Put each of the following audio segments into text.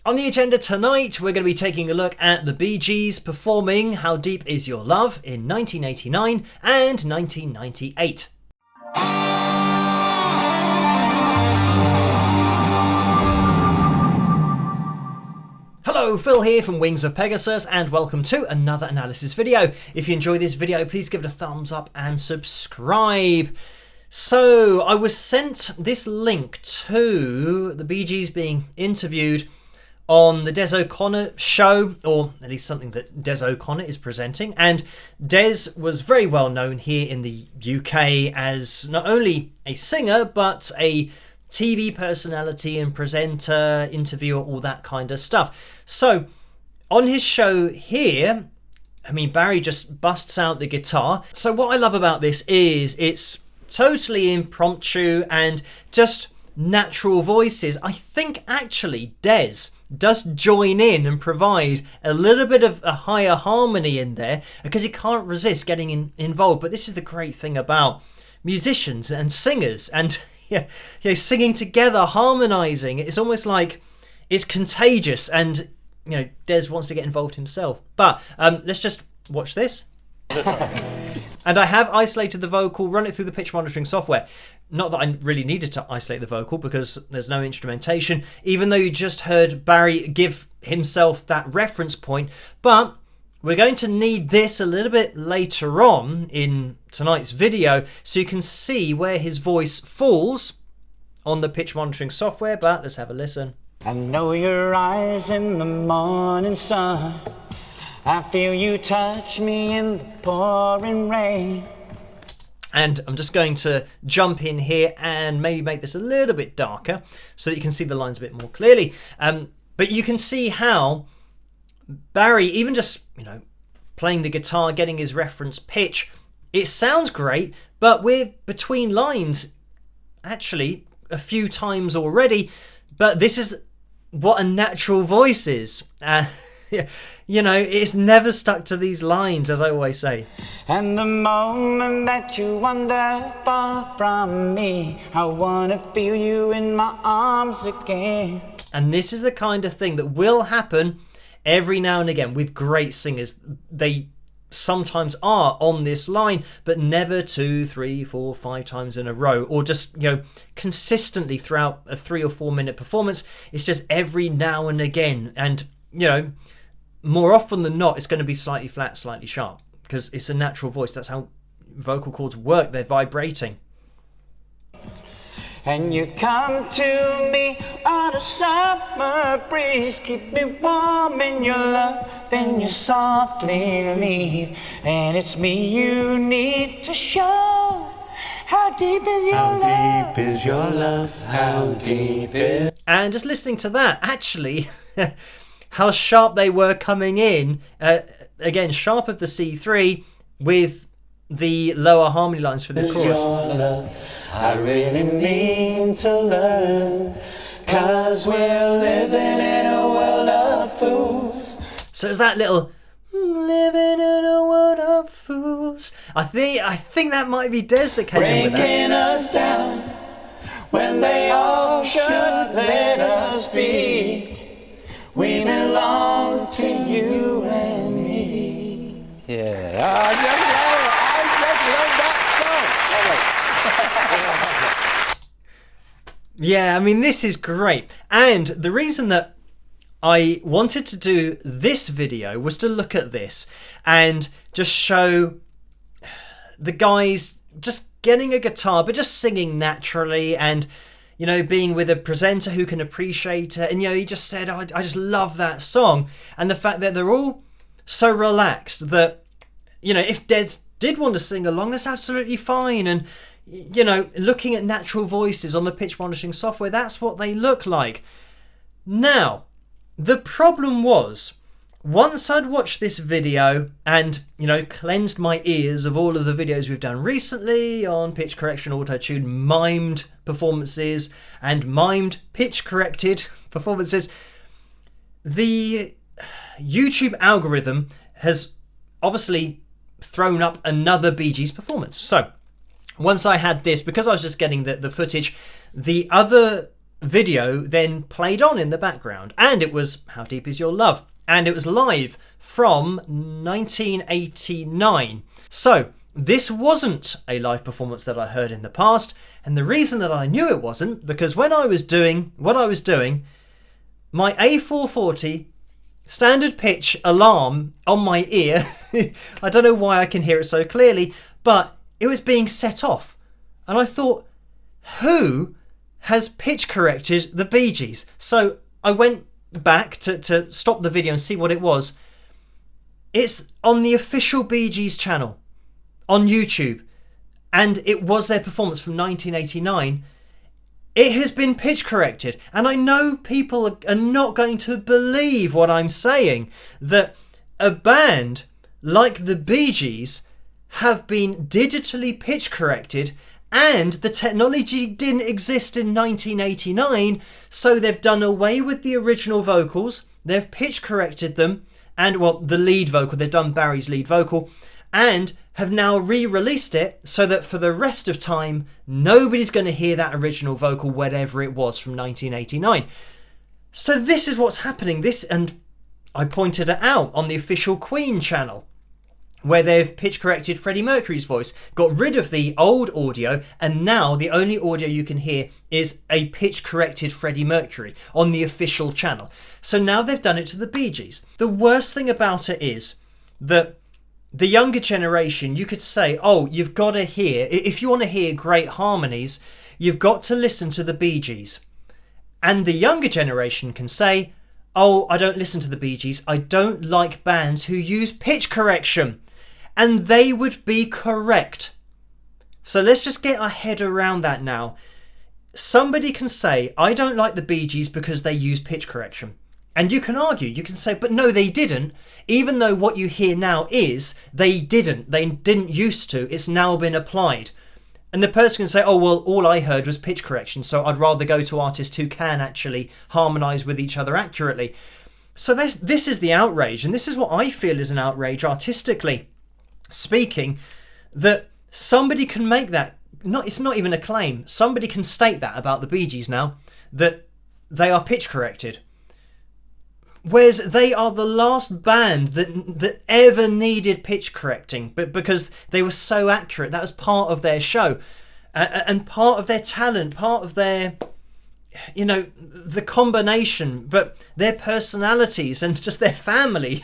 On the agenda tonight, we're going to be taking a look at the Bee Gees performing How Deep Is Your Love in 1989 and 1998. Hello, Phil here from Wings of Pegasus, and welcome to another analysis video. If you enjoy this video, please give it a thumbs up and subscribe. So, I was sent this link to the Bee Gees being interviewed on the Des O'Connor show, or at least something that Des O'Connor is presenting. And Des was very well known here in the UK as not only a singer, but a TV personality and presenter, interviewer, all that kind of stuff. So on his show here, I mean, Barry just busts out the guitar. So what I love about this is it's totally impromptu and just natural voices. I think actually Des does join in and provide a little bit of a higher harmony in there because he can't resist getting involved. But this is the great thing about musicians and singers and singing together, harmonizing. It's almost like it's contagious, and you know, Des wants to get involved himself. But let's just watch this. And I have isolated the vocal, run it through the pitch monitoring software. Not that I really needed to isolate the vocal because there's no instrumentation, even though you just heard Barry give himself that reference point. But we're going to need this a little bit later on in tonight's video so you can see where his voice falls on the pitch monitoring software. But let's have a listen. I know your eyes in the morning sun. I feel you touch me in the pouring rain. And I'm just going to jump in here and maybe make this a little bit darker so that you can see the lines a bit more clearly. But you can see how Barry, even just, you know, playing the guitar, getting his reference pitch, it sounds great, but we're between lines actually a few times already. But this is what a natural voice is. You know, it's never stuck to these lines, as I always say. And the moment that you wander far from me, I want to feel you in my arms again. And this is the kind of thing that will happen every now and again with great singers. They sometimes are on this line, but never 2, 3, 4, 5 times in a row, or just, you know, consistently throughout a 3 or 4 minute performance. It's just every now and again. And, you know, more often than not, it's going to be slightly flat, slightly sharp, because it's a natural voice. That's how vocal cords work. They're vibrating. And you come to me on a summer breeze, keep me warm in your love, then you softly leave. And it's me you need to show. How deep is your love? How deep is your love? How deep is... And just listening to that, actually... how sharp they were coming in. Again, sharp of the C3 with the lower harmony lines for the chorus. Your love, I really mean to learn, 'cause we're living in a world of fools. So it's that little living in a world of fools. I think that might be Des that came in with that. Breaking us down when they all should let us be. We belong to you and me. Yeah. I just love that song. Yeah, I mean, this is great. And the reason that I wanted to do this video was to look at this and just show the guys just getting a guitar, but just singing naturally and, you know, being with a presenter who can appreciate it. And, you know, he just said, oh, I just love that song. And the fact that they're all so relaxed that, you know, if Des did want to sing along, that's absolutely fine. And, you know, looking at natural voices on the pitch monitoring software, that's what they look like. Now, the problem was, once I'd watched this video and, you know, cleansed my ears of all of the videos we've done recently on pitch correction, auto-tune, mimed performances and mimed pitch corrected performances, the YouTube algorithm has obviously thrown up another Bee Gees performance. So once I had this, because I was just getting the footage, the other video then played on in the background, and it was How Deep Is Your Love, and it was live from 1989. So this wasn't a live performance that I heard in the past, and the reason that I knew it wasn't, because when I was doing what I was doing, my A440 standard pitch alarm on my ear, I don't know why I can hear it so clearly, but it was being set off. And I thought, who has pitch corrected the Bee Gees? So I went back to stop the video and see what it was. It's on the official Bee Gees channel on YouTube, and it was their performance from 1989. It has been pitch corrected, and I know people are not going to believe what I'm saying, that a band like the Bee Gees have been digitally pitch corrected, and the technology didn't exist in 1989, so they've done away with the original vocals, they've pitch corrected them, and well, the lead vocal, they've done Barry's lead vocal, and have now re-released it so that for the rest of time, nobody's going to hear that original vocal, whatever it was from 1989. So this is what's happening. This, and I pointed it out on the official Queen channel, where they've pitch corrected Freddie Mercury's voice, got rid of the old audio, and now the only audio you can hear is a pitch corrected Freddie Mercury on the official channel. So now they've done it to the Bee Gees. The worst thing about it is that the younger generation, you could say, oh, you've got to hear, if you want to hear great harmonies, you've got to listen to the Bee Gees. And the younger generation can say, oh, I don't listen to the Bee Gees, I don't like bands who use pitch correction. And they would be correct. So let's just get our head around that now. Somebody can say, I don't like the Bee Gees because they use pitch correction. And you can argue, you can say, but no, they didn't. Even though what you hear now is, they didn't used to, it's now been applied. And the person can say, oh, well, all I heard was pitch correction, so I'd rather go to artists who can actually harmonise with each other accurately. So this is the outrage, and this is what I feel is an outrage artistically speaking, that somebody can make that, it's not even a claim, somebody can state that about the Bee Gees now, that they are pitch corrected. Whereas they are the last band that ever needed pitch correcting, but because they were so accurate, that was part of their show, and part of their talent, part of their, the combination, but their personalities and just their family,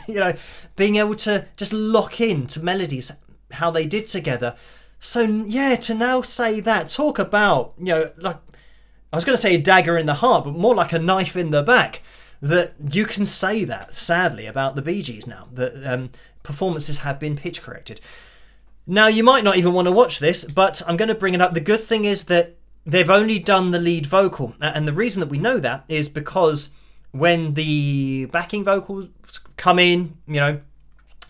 being able to just lock in to melodies, how they did together. So yeah, to now say that, talk about, like, I was going to say a dagger in the heart, but more like a knife in the back. That you can say that, sadly, about the Bee Gees now, that performances have been pitch corrected. Now, you might not even want to watch this, but I'm going to bring it up. The good thing is that they've only done the lead vocal, and the reason that we know that is because when the backing vocals come in,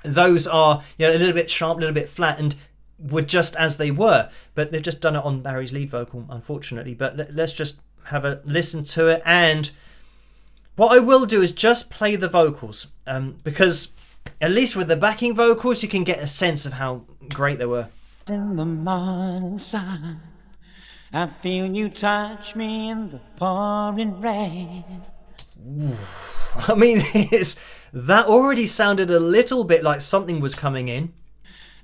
those are a little bit sharp, a little bit flat, and were just as they were, but they've just done it on Barry's lead vocal, unfortunately. But let's just have a listen to it, and what I will do is just play the vocals, because at least with the backing vocals, you can get a sense of how great they were. In the morning sun, I feel you touch me in the pouring rain. Ooh. I mean, that already sounded a little bit like something was coming in.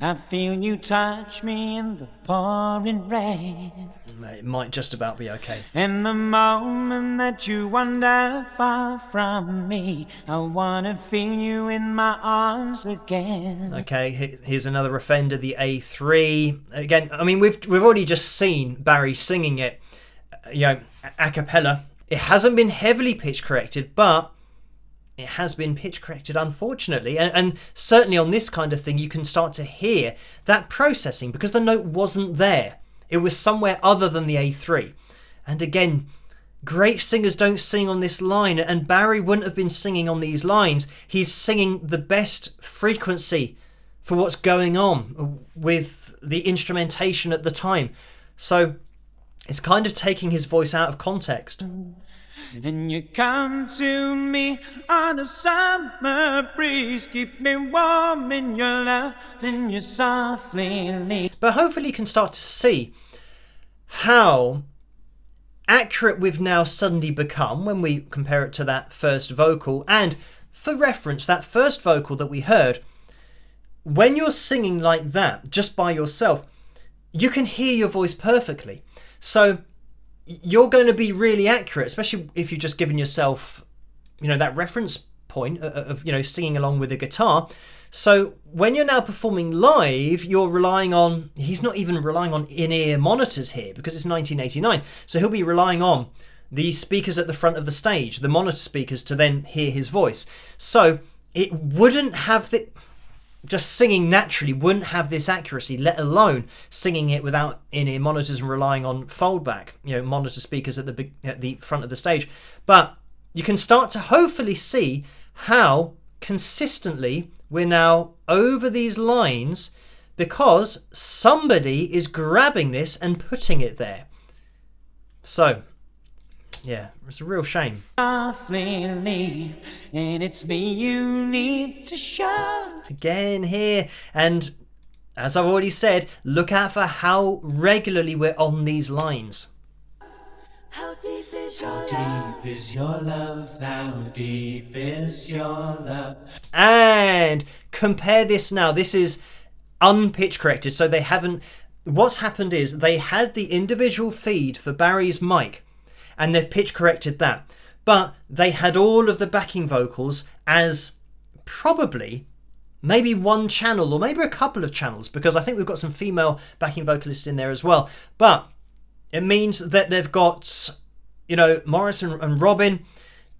I feel you touch me in the pouring rain. It might just about be okay. And the moment that you wander far from me, I wanna feel you in my arms again. Okay, here's another offender, the A3. Again, I mean, we've already just seen Barry singing it, a cappella. It hasn't been heavily pitch corrected, but it has been pitch corrected, unfortunately, and certainly on this kind of thing you can start to hear that processing because the note wasn't there. It was somewhere other than the A3. And again, great singers don't sing on this line, and Barry wouldn't have been singing on these lines. He's singing the best frequency for what's going on with the instrumentation at the time. So it's kind of taking his voice out of context. And you come to me on a summer breeze, keep me warm in your love, then you softly leave. But hopefully you can start to see how accurate we've now suddenly become when we compare it to that first vocal. And for reference, that first vocal that we heard, when you're singing like that, just by yourself, you can hear your voice perfectly. So you're going to be really accurate, especially if you've just given yourself, that reference point of, singing along with a guitar. So when you're now performing live, you're he's not even relying on in-ear monitors here because it's 1989. So he'll be relying on the speakers at the front of the stage, the monitor speakers, to then hear his voice. So it wouldn't have just singing naturally wouldn't have this accuracy, let alone singing it without in-ear monitors and relying on foldback, monitor speakers at the front of the stage. But you can start to hopefully see how consistently we're now over these lines because somebody is grabbing this and putting it there. So, yeah, it's a real shame. Softly leave, and it's me you need to show. Again here, and as I've already said, look out for how regularly we're on these lines. How deep is your love? How deep is your love? How deep is your love? And compare this now. This is unpitch corrected, so they haven't. What's happened is they had the individual feed for Barry's mic, and they've pitch corrected that. But they had all of the backing vocals as probably maybe one channel or maybe a couple of channels, because I think we've got some female backing vocalists in there as well. But it means that they've got, Morris and Robin,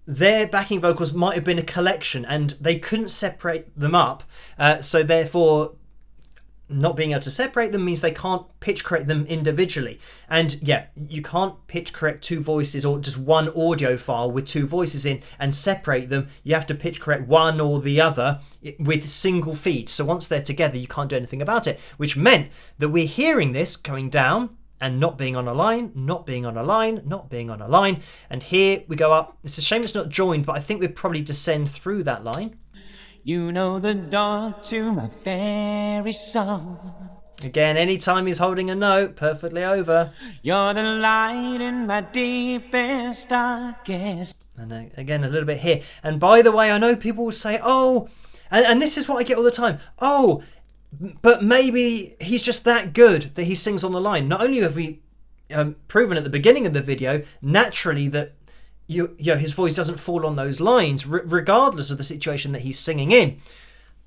their backing vocals might have been a collection and they couldn't separate them up. So therefore, not being able to separate them means they can't pitch correct them individually. And yeah, you can't pitch correct two voices or just one audio file with two voices in and separate them. You have to pitch correct one or the other with single feeds. So once they're together, you can't do anything about it, which meant that we're hearing this going down and not being on a line, not being on a line, not being on a line. And here we go up. It's a shame it's not joined, but I think we'd probably descend through that line. You know the door to my very soul. Again, anytime he's holding a note, perfectly over. You're the light in my deepest, darkest. And again, a little bit here. And by the way, I know people will say, oh, and this is what I get all the time. Oh, but maybe he's just that good that he sings on the line. Not only have we proven at the beginning of the video, naturally, that his voice doesn't fall on those lines, regardless of the situation that he's singing in.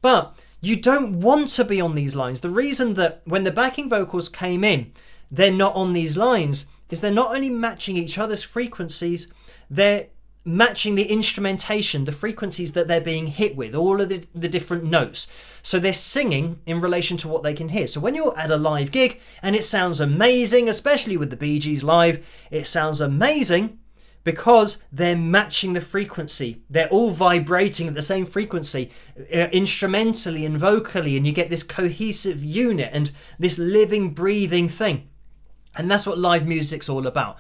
But you don't want to be on these lines. The reason that when the backing vocals came in, they're not on these lines is they're not only matching each other's frequencies, they're matching the instrumentation, the frequencies that they're being hit with, all of the different notes. So they're singing in relation to what they can hear. So when you're at a live gig and it sounds amazing, especially with the Bee Gees live, it sounds amazing because they're matching the frequency. They're all vibrating at the same frequency, instrumentally and vocally, and you get this cohesive unit and this living, breathing thing. And that's what live music's all about.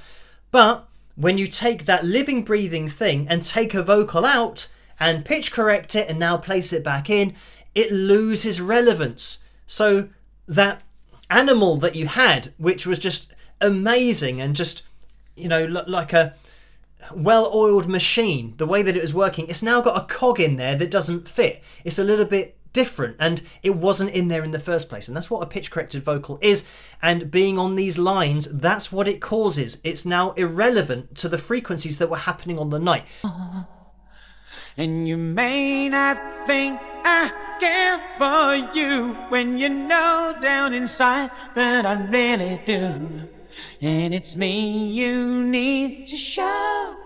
But when you take that living, breathing thing and take a vocal out and pitch correct it and now place it back in, it loses relevance. So that animal that you had, which was just amazing and just, like a well-oiled machine, the way that it was working, it's now got a cog in there that doesn't fit. It's a little bit different and it wasn't in there in the first place. And that's what a pitch corrected vocal is. And being on these lines, that's what it causes. It's now irrelevant to the frequencies that were happening on the night. And you may not think I care for you when you know down inside that I really do. And it's me you need to show.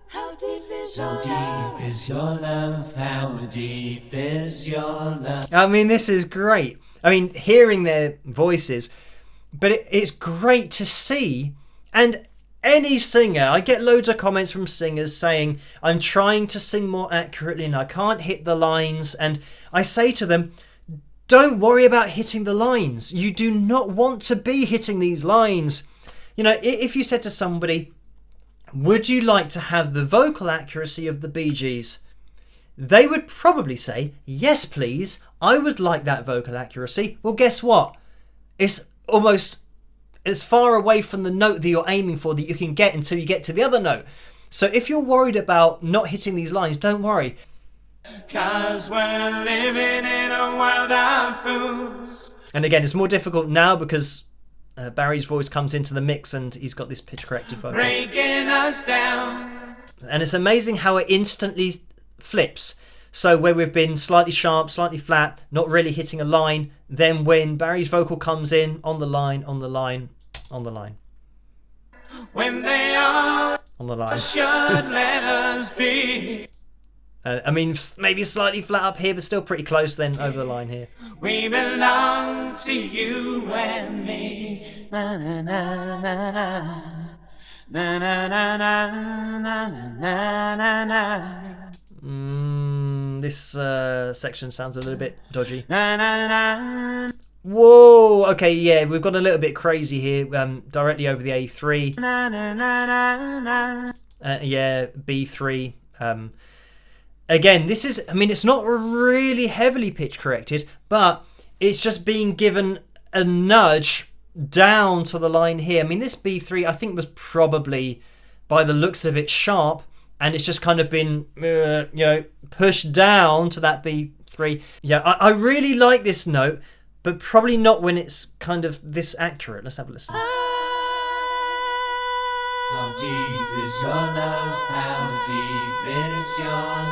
How deep is your love? How deep is your love? How deep is your love? I mean, this is great. I mean, hearing their voices, but it's great to see. And any singer, I get loads of comments from singers saying, I'm trying to sing more accurately and I can't hit the lines. And I say to them, don't worry about hitting the lines. You do not want to be hitting these lines. If you said to somebody, would you like to have the vocal accuracy of the Bee Gees? They would probably say, yes, please. I would like that vocal accuracy. Well, guess what? It's almost as far away from the note that you're aiming for that you can get until you get to the other note. So if you're worried about not hitting these lines, don't worry. 'Cause we're living in a world of fools. And again, it's more difficult now because Barry's voice comes into the mix and he's got this pitch corrected vocal. Breaking us down. And it's amazing how it instantly flips. So where we've been slightly sharp, slightly flat, not really hitting a line, then when Barry's vocal comes in, on the line, on the line, on the line. When they all on the line. should let us be. I mean, maybe slightly flat up here, but still pretty close then over the line here. We belong to you and me. Na na na na na. Na na na na na na na. This section sounds a little bit dodgy. Na na na. Whoa, okay, yeah, we've got a little bit crazy here, directly over the A3. Na na na na na. Yeah, B3. Again, this is, I mean, it's not really heavily pitch corrected, but it's just being given a nudge down to the line here. I mean, this B3, I think, was probably, by the looks of it, sharp, and it's just kind of been, you know, pushed down to that B3. Yeah, I really like this note, but probably not when it's kind of this accurate. Let's have a listen. How deep is your love? How deep is your love?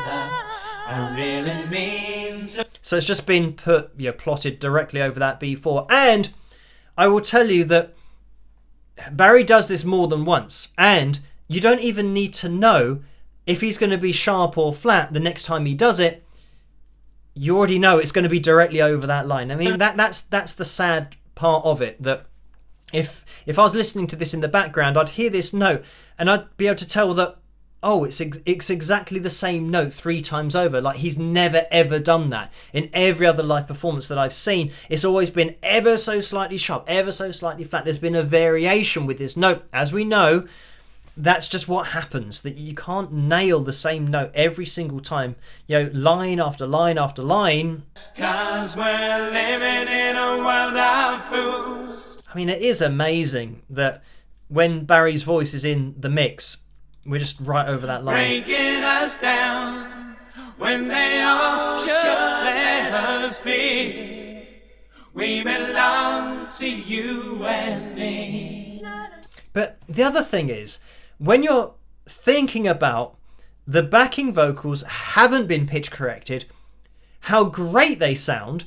I really mean to. So it's just been put, you know, plotted directly over that B4. And I will tell you that Barry does this more than once. And you don't even need to know if he's going to be sharp or flat the next time he does it. You already know it's going to be directly over that line. I mean, that's the sad part of it, that if I was listening to this in the background, I'd hear this note and I'd be able to tell that, oh, it's exactly the same note 3 times over. Like, he's never ever done that. In every other live performance that I've seen, it's always been ever so slightly sharp, ever so slightly flat. There's been a variation with this note. As we know, that's just what happens, that you can't nail the same note every single time, you know, line after line after line. 'Cause we're living in a world of fools. I mean, it is amazing that when Barry's voice is in the mix, we're just right over that line. Breaking us down when they all should let us be. We belong to you and me. But the other thing is, when you're thinking about the backing vocals haven't been pitch corrected, how great they sound,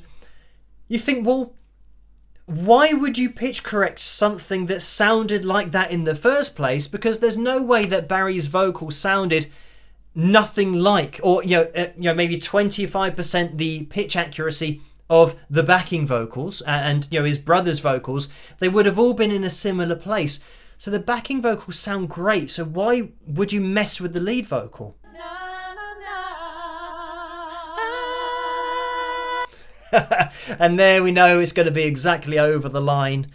you think, well, why would you pitch correct something that sounded like that in the first place? Because there's no way that Barry's vocal sounded nothing like, or you know, maybe 25% the pitch accuracy of the backing vocals, and you know, his brother's vocals, they would have all been in a similar place. So the backing vocals sound great. So why would you mess with the lead vocal? And there we know it's going to be exactly over the line.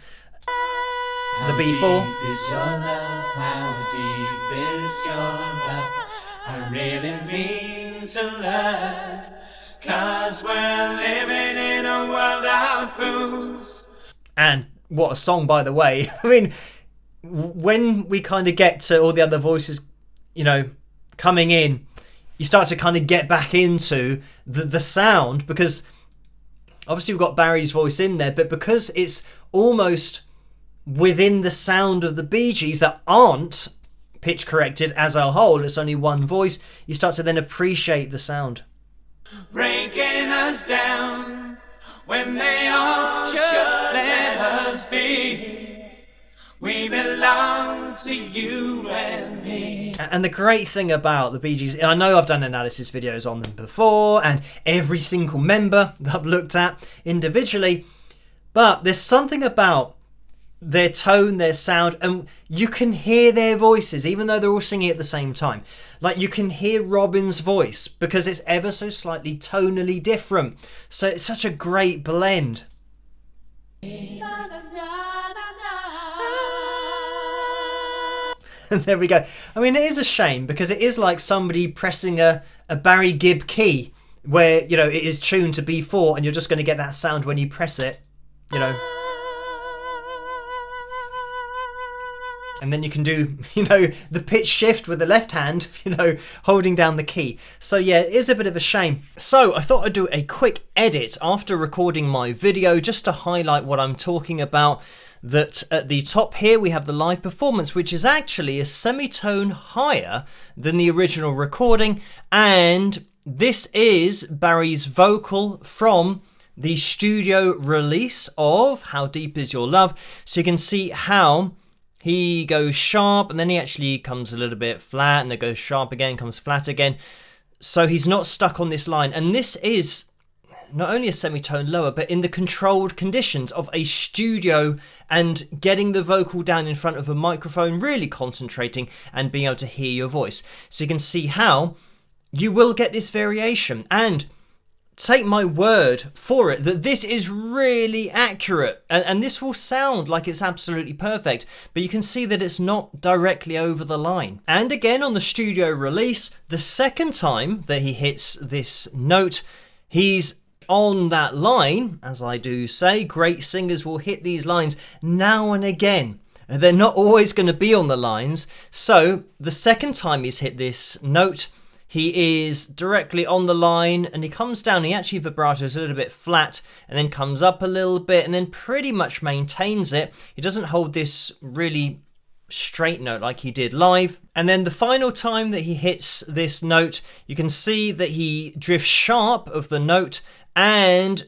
The B4. How deep is your love? How deep is your love? I really mean to love. 'Cause we're living in a world of fools. And what a song, by the way. I mean, when we kind of get to all the other voices, you know, coming in, you start to kind of get back into the sound, because obviously we've got Barry's voice in there, but because it's almost within the sound of the Bee Gees that aren't pitch corrected as a whole, it's only one voice, you start to then appreciate the sound. Breaking us down when they all should let us be. We belong to you and me. And the great thing about the Bee Gees, I know I've done analysis videos on them before, and every single member that I've looked at individually, but there's something about their tone, their sound, and you can hear their voices, even though they're all singing at the same time. Like, you can hear Robin's voice because it's ever so slightly tonally different. So it's such a great blend. And there we go. I mean, it is a shame because it is like somebody pressing a Barry Gibb key where, you know, it is tuned to B4 and you're just going to get that sound when you press it, you know. And then you can do, you know, the pitch shift with the left hand, you know, holding down the key. So yeah, it is a bit of a shame. So I thought I'd do a quick edit after recording my video just to highlight what I'm talking about. That at the top here we have the live performance, which is actually a semitone higher than the original recording. And this is Barry's vocal from the studio release of How Deep Is Your Love. So you can see how he goes sharp and then he actually comes a little bit flat and then goes sharp again, comes flat again. So he's not stuck on this line. And this is not only a semitone lower, but in the controlled conditions of a studio and getting the vocal down in front of a microphone, really concentrating and being able to hear your voice. So you can see how you will get this variation. And take my word for it that this is really accurate, and this will sound like it's absolutely perfect, but you can see that it's not directly over the line. And again, on the studio release, the second time that he hits this note, he's on that line. As I do say, great singers will hit these lines now and again. They're not always going to be on the lines. So the second time he's hit this note, he is directly on the line and he comes down. He actually vibratos a little bit flat and then comes up a little bit and then pretty much maintains it. He doesn't hold this really straight note like he did live. And then the final time that he hits this note, you can see that he drifts sharp of the note and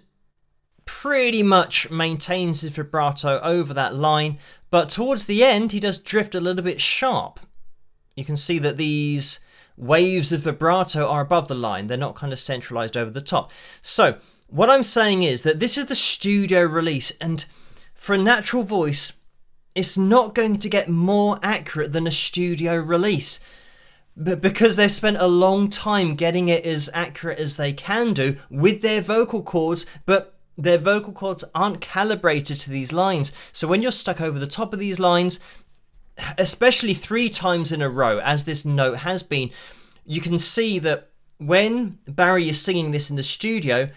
pretty much maintains his vibrato over that line. But towards the end, he does drift a little bit sharp. You can see that these waves of vibrato are above the line. They're not kind of centralized over the top. So what I'm saying is that this is the studio release, and for a natural voice, it's not going to get more accurate than a studio release. But because they've spent a long time getting it as accurate as they can do with their vocal cords, but their vocal cords aren't calibrated to these lines. So when you're stuck over the top of these lines, especially 3 times in a row, as this note has been, you can see that when Barry is singing this in the studio,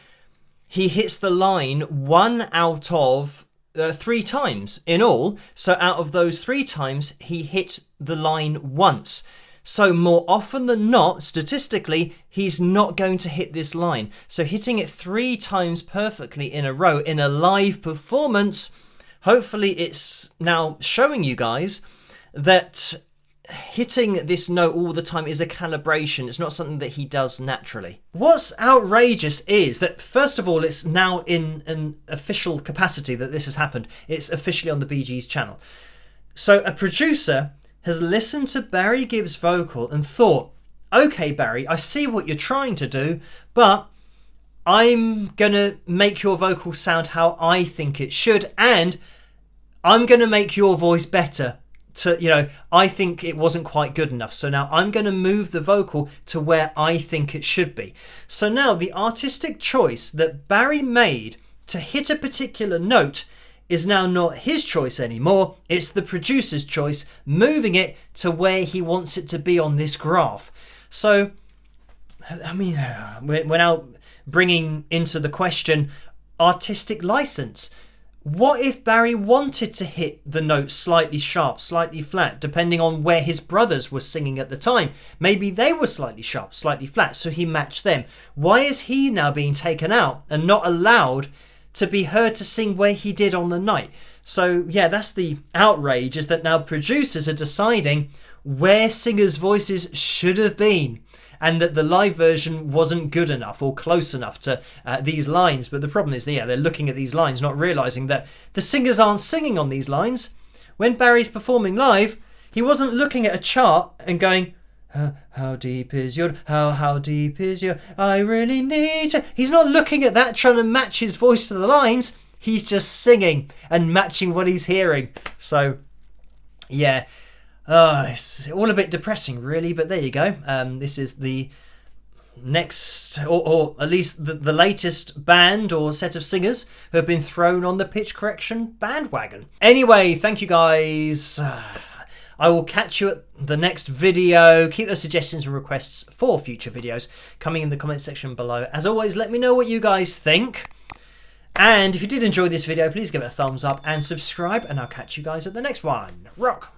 he hits the line 1 out of 3 times in all. So out of those 3 times, he hit the line once. So more often than not, statistically, he's not going to hit this line. So hitting it 3 times perfectly in a row in a live performance, hopefully it's now showing you guys that hitting this note all the time is a calibration. It's not something that he does naturally. What's outrageous is that, first of all, it's now in an official capacity that this has happened. It's officially on the Bee Gees channel. So a producer has listened to Barry Gibb's vocal and thought, okay, Barry, I see what you're trying to do, but I'm going to make your vocal sound how I think it should, and I'm going to make your voice better. I think it wasn't quite good enough, so now I'm going to move the vocal to where I think it should be. So now the artistic choice that Barry made to hit a particular note is now not his choice anymore. It's the producer's choice, moving it to where he wants it to be on this graph. So, I mean, we're now bringing into the question artistic license. What if Barry wanted to hit the note slightly sharp, slightly flat, depending on where his brothers were singing at the time? Maybe they were slightly sharp, slightly flat, so he matched them. Why is he now being taken out and not allowed to be heard to sing where he did on the night? So yeah, that's the outrage, is that now producers are deciding where singers' voices should have been, and that the live version wasn't good enough or close enough to these lines. But the problem is, they're looking at these lines, not realizing that the singers aren't singing on these lines. When Barry's performing live, he wasn't looking at a chart and going, how deep is your, how deep is your, I really need to. He's not looking at that, trying to match his voice to the lines. He's just singing and matching what he's hearing. So, yeah. It's all a bit depressing, really, but there you go. This is the next, or at least the latest band or set of singers who have been thrown on the pitch correction bandwagon. Anyway, thank you guys. I will catch you at the next video. Keep those suggestions and requests for future videos coming in the comment section below. As always, let me know what you guys think. And if you did enjoy this video, please give it a thumbs up and subscribe, and I'll catch you guys at the next one. Rock!